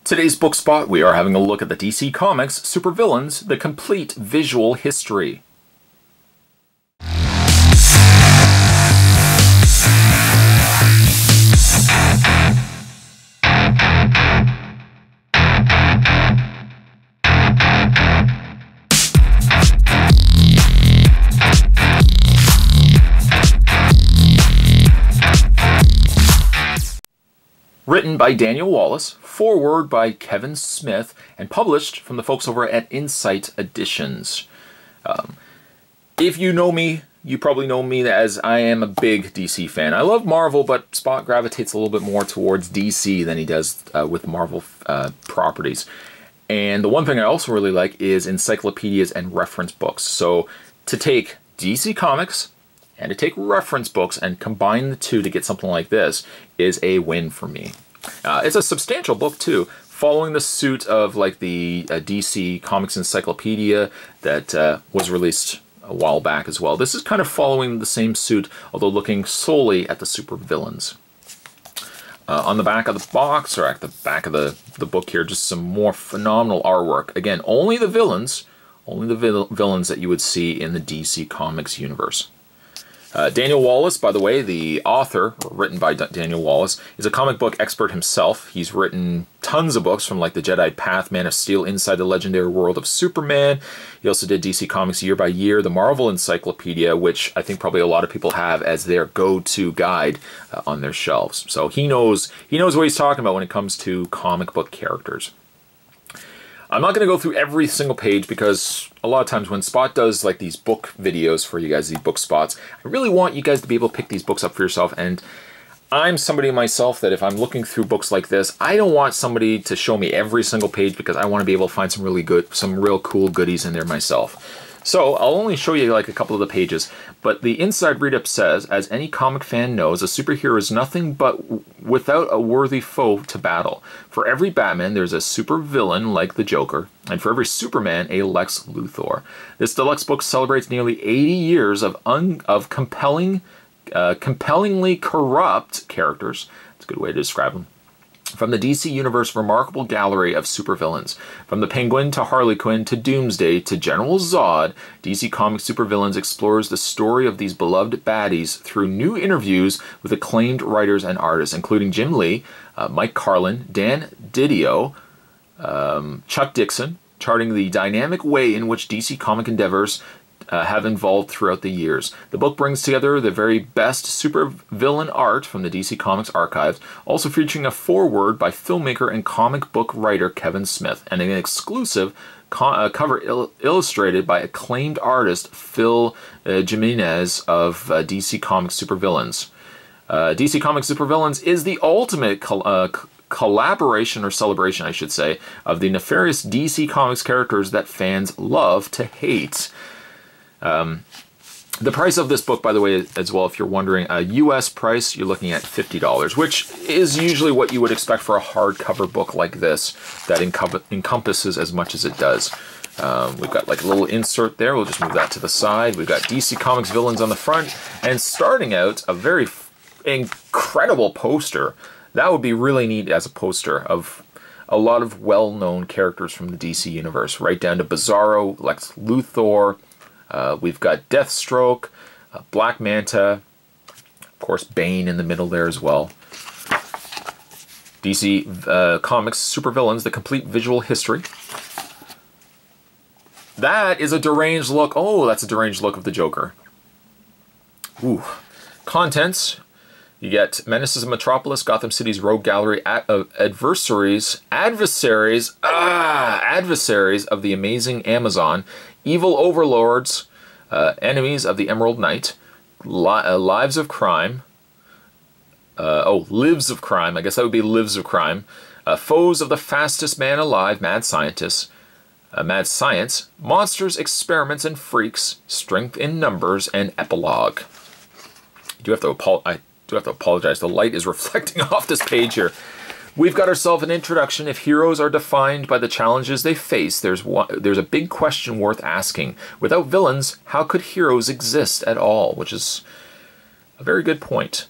Today's book spot, we are having a look at the DC Comics Supervillains, the complete visual history. Written by Daniel Wallace, foreword by Kevin Smith, and published from the folks over at Insight Editions. If you know me, you probably know me as I am a big DC fan. I love Marvel, but Spot gravitates a little bit more towards DC than he does with Marvel properties. And the one thing I also really like is encyclopedias and reference books. So to take DC Comics and to take reference books and combine the two to get something like this is a win for me. It's a substantial book too, following the suit of like the DC Comics Encyclopedia that was released a while back as well. This is kind of following the same suit, although looking solely at the supervillains. On the back of the box, or at the back of the book here, just some more phenomenal artwork. Again, only the villains that you would see in the DC Comics universe. Daniel Wallace, by the way, the author, written by Daniel Wallace, is a comic book expert himself. He's written tons of books from like The Jedi Path, Man of Steel, Inside the Legendary World of Superman. He also did DC Comics Year by Year, the Marvel Encyclopedia, which I think probably a lot of people have as their go-to guide on their shelves. So he knows what he's talking about when it comes to comic book characters. I'm not going to go through every single page because a lot of times when Spot does like these book videos for you guys, these book spots, I really want you guys to be able to pick these books up for yourself. And I'm somebody myself that if I'm looking through books like this, I don't want somebody to show me every single page because I want to be able to find some real cool goodies in there myself. So I'll only show you like a couple of the pages, but the inside read-up says, as any comic fan knows, a superhero is nothing but without a worthy foe to battle. For every Batman, there's a supervillain like the Joker, and for every Superman, a Lex Luthor. This deluxe book celebrates nearly 80 years of compellingly corrupt characters. That's a good way to describe them. From the DC Universe remarkable gallery of supervillains. From the Penguin to Harley Quinn to Doomsday to General Zod, DC Comics Supervillains explores the story of these beloved baddies through new interviews with acclaimed writers and artists, including Jim Lee, Mike Carlin, Dan Didio, Chuck Dixon, charting the dynamic way in which DC comic endeavors have evolved throughout the years. The book brings together the very best supervillain art from the DC Comics archives, also featuring a foreword by filmmaker and comic book writer Kevin Smith, and an exclusive cover illustrated by acclaimed artist Phil Jimenez of DC Comics Supervillains. DC Comics Supervillains is the ultimate collaboration, or celebration, I should say, of the nefarious DC Comics characters that fans love to hate. The price of this book, by the way, as well, if you're wondering, a US price, you're looking at $50, which is usually what you would expect for a hardcover book like this that encompasses as much as it does. We've got like a little insert there. We'll just move that to the side. We've got DC Comics villains on the front, and starting out, a very incredible poster. That would be really neat as a poster of a lot of well-known characters from the DC universe, right down to Bizarro, Lex Luthor. We've got Deathstroke, Black Manta, of course Bane in the middle there as well. DC Comics Supervillains, the complete visual history. That is a deranged look. Oh, that's a deranged look of the Joker. Ooh. Contents. You get Menaces of Metropolis, Gotham City's Rogue Gallery, adversaries of the Amazing Amazon, Evil Overlords, Enemies of the Emerald Knight, Lives of Crime, Lives of Crime, I guess that would be Lives of Crime, Foes of the Fastest Man Alive, Mad Science, Monsters, Experiments, and Freaks, Strength in Numbers, and Epilogue. I do have to apologize, the light is reflecting off this page here. We've got ourselves an introduction. If heroes are defined by the challenges they face, there's a big question worth asking. Without villains, how could heroes exist at all? Which is a very good point.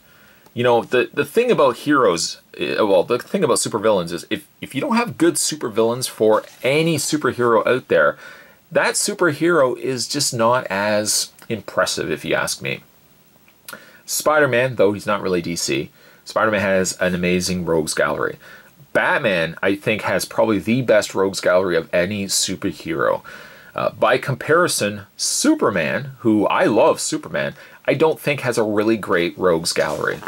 You know, the thing about heroes well, the thing about supervillains is if you don't have good supervillains for any superhero out there, that superhero is just not as impressive, if you ask me. Spider-Man, though he's not really DC, Spider-Man has an amazing rogues gallery. Batman, I think, has probably the best rogues gallery of any superhero. By comparison, Superman, who I love Superman, I don't think has a really great rogues gallery.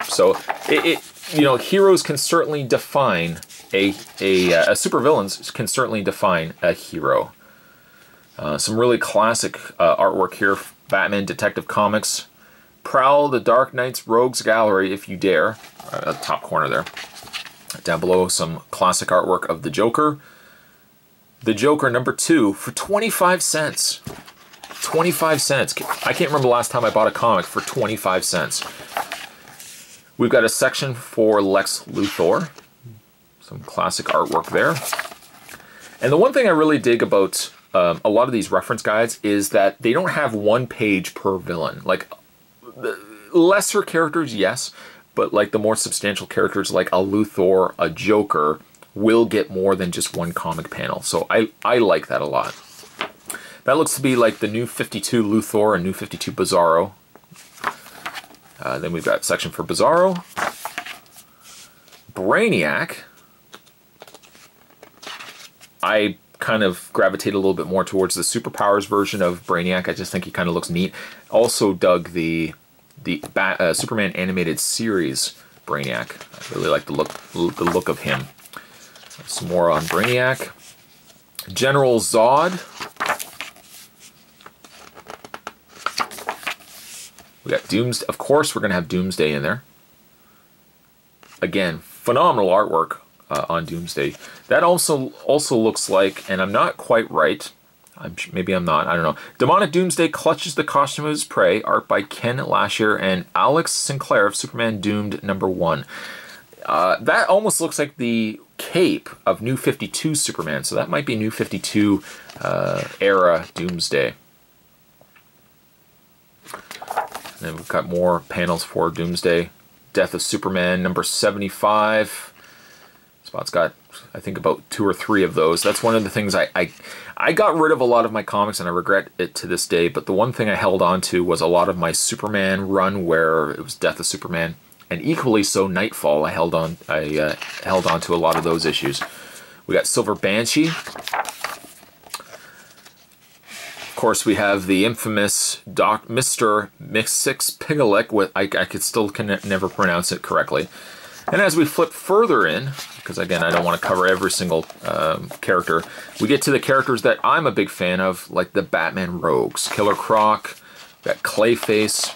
So, you know, heroes can certainly define a supervillains can certainly define a hero. Some really classic artwork here. Batman Detective Comics. Prowl the Dark Knight's Rogues Gallery if you dare. At the top corner there. Down below, some classic artwork of the Joker. The Joker #2 for 25 cents. 25 cents. I can't remember the last time I bought a comic for 25 cents. We've got a section for Lex Luthor. Some classic artwork there. And the one thing I really dig about a lot of these reference guides is that they don't have one page per villain. Like, the lesser characters, yes, but like the more substantial characters like a Luthor, a Joker, will get more than just one comic panel. So I like that a lot. That looks to be like the New 52 Luthor and New 52 Bizarro. Then we've got a section for Bizarro. Brainiac. I kind of gravitate a little bit more towards the superpowers version of Brainiac. I just think he kind of looks neat. Also dug the Superman animated series Brainiac. I really like the look of him. Some more on Brainiac. General Zod. We got Doomsday. Of course, we're going to have Doomsday in there. Again, phenomenal artwork on Doomsday. That also looks like, and I'm not quite right. Maybe I'm not. I don't know. Demonic Doomsday clutches the costume of his prey. Art by Ken Lashier and Alex Sinclair of Superman Doomed #1. That almost looks like the cape of New 52 Superman. So that might be New 52 era Doomsday. And then we've got more panels for Doomsday. Death of Superman #75. Spot's got, I think, about 2 or 3 of those. That's one of the things I got rid of a lot of my comics, and I regret it to this day. But the one thing I held on to was a lot of my Superman run, where it was Death of Superman, and equally so Nightfall. I held on to a lot of those issues. We got Silver Banshee. Of course, we have the infamous Mr. Mxyzptlk with I can never pronounce it correctly. And as we flip further in, because again, I don't want to cover every single character, we get to the characters that I'm a big fan of, like the Batman Rogues. Killer Croc, we got Clayface,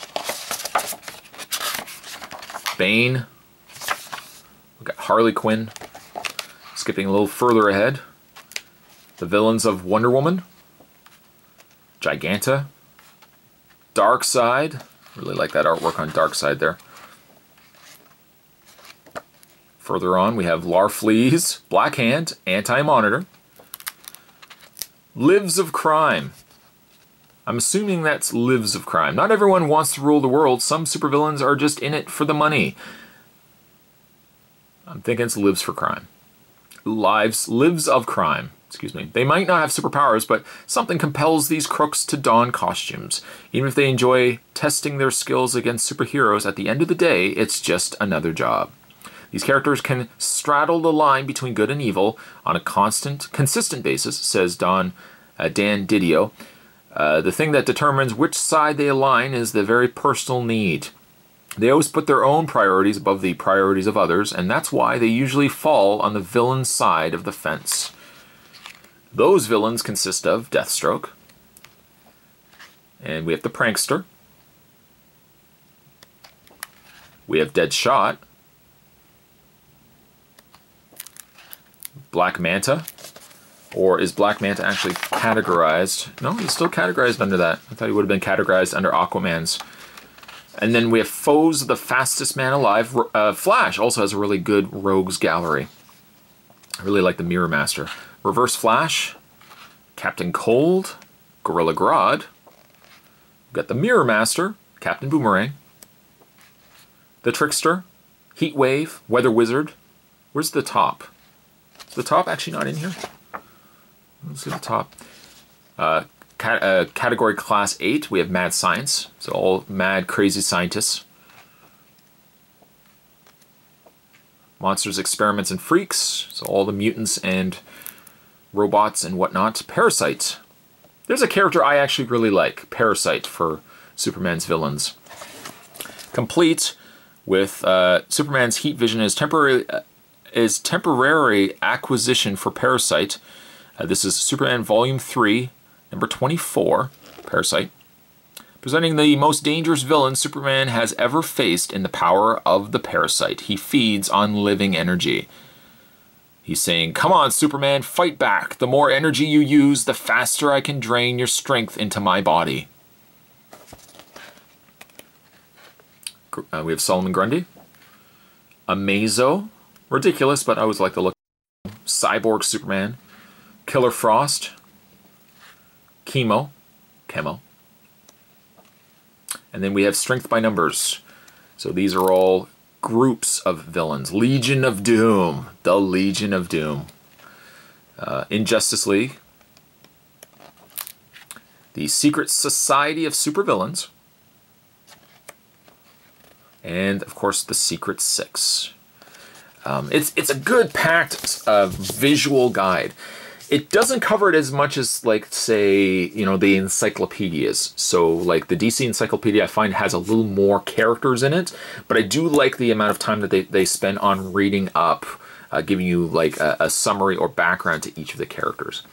Bane, we got Harley Quinn. Skipping a little further ahead, the villains of Wonder Woman, Giganta, Darkseid. Really like that artwork on Darkseid there. Further on, we have Larfleeze, Black Hand, Anti-Monitor, Lives of Crime. I'm assuming that's Lives of Crime. Not everyone wants to rule the world. Some supervillains are just in it for the money. I'm thinking it's Lives for Crime. Lives of Crime. Excuse me. They might not have superpowers, but something compels these crooks to don costumes. Even if they enjoy testing their skills against superheroes, at the end of the day, it's just another job. These characters can straddle the line between good and evil on a consistent basis, says Dan Didio. The thing that determines which side they align is the very personal need. They always put their own priorities above the priorities of others, and that's why they usually fall on the villain's side of the fence. Those villains consist of Deathstroke, and we have the Prankster, we have Deadshot, Black Manta, or is Black Manta actually categorized? No, he's still categorized under that. I thought he would have been categorized under Aquaman's. And then we have Foes of the Fastest Man Alive. Flash also has a really good Rogues Gallery. I really like the Mirror Master. Reverse Flash, Captain Cold, Gorilla Grodd. We've got the Mirror Master, Captain Boomerang, the Trickster, Heat Wave, Weather Wizard. Where's the top? Is the top actually not in here? Let's see the top. Category Class 8, we have Mad Science. So all mad, crazy scientists. Monsters, Experiments, and Freaks. So all the mutants and robots and whatnot. Parasite. There's a character I actually really like. Parasite for Superman's villains. Complete with Superman's heat vision is temporary acquisition for Parasite. This is Superman Volume 3, number 24, Parasite. Presenting the most dangerous villain Superman has ever faced in the power of the Parasite. He feeds on living energy. He's saying, come on, Superman, fight back. The more energy you use, the faster I can drain your strength into my body. We have Solomon Grundy. Amazo. Ridiculous, but I always like the look. Cyborg Superman. Killer Frost. Chemo. And then we have Strength by Numbers. So these are all groups of villains. Legion of Doom. The Legion of Doom. In Justice League. The Secret Society of Supervillains. And, of course, the Secret Six. It's a good packed visual guide. It doesn't cover it as much as, like, say, you know, the encyclopedias. So, like, the DC Encyclopedia, I find, has a little more characters in it. But I do like the amount of time that they spend on reading up, giving you, like, a summary or background to each of the characters.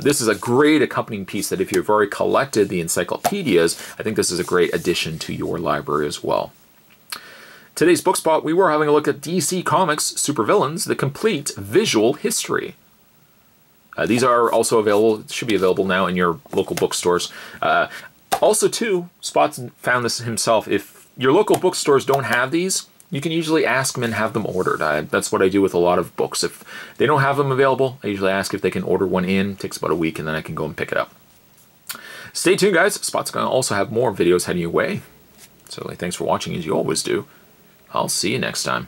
This is a great accompanying piece that if you've already collected the encyclopedias, I think this is a great addition to your library as well. Today's book spot, we were having a look at DC Comics Supervillains, the complete visual history. These are also available, should be available now in your local bookstores. Also, too, Spots found this himself. If your local bookstores don't have these, you can usually ask them and have them ordered. That's what I do with a lot of books. If they don't have them available, I usually ask if they can order one in. It takes about a week, and then I can go and pick it up. Stay tuned, guys. Spot's going to also have more videos heading your way. So, thanks for watching, as you always do. I'll see you next time.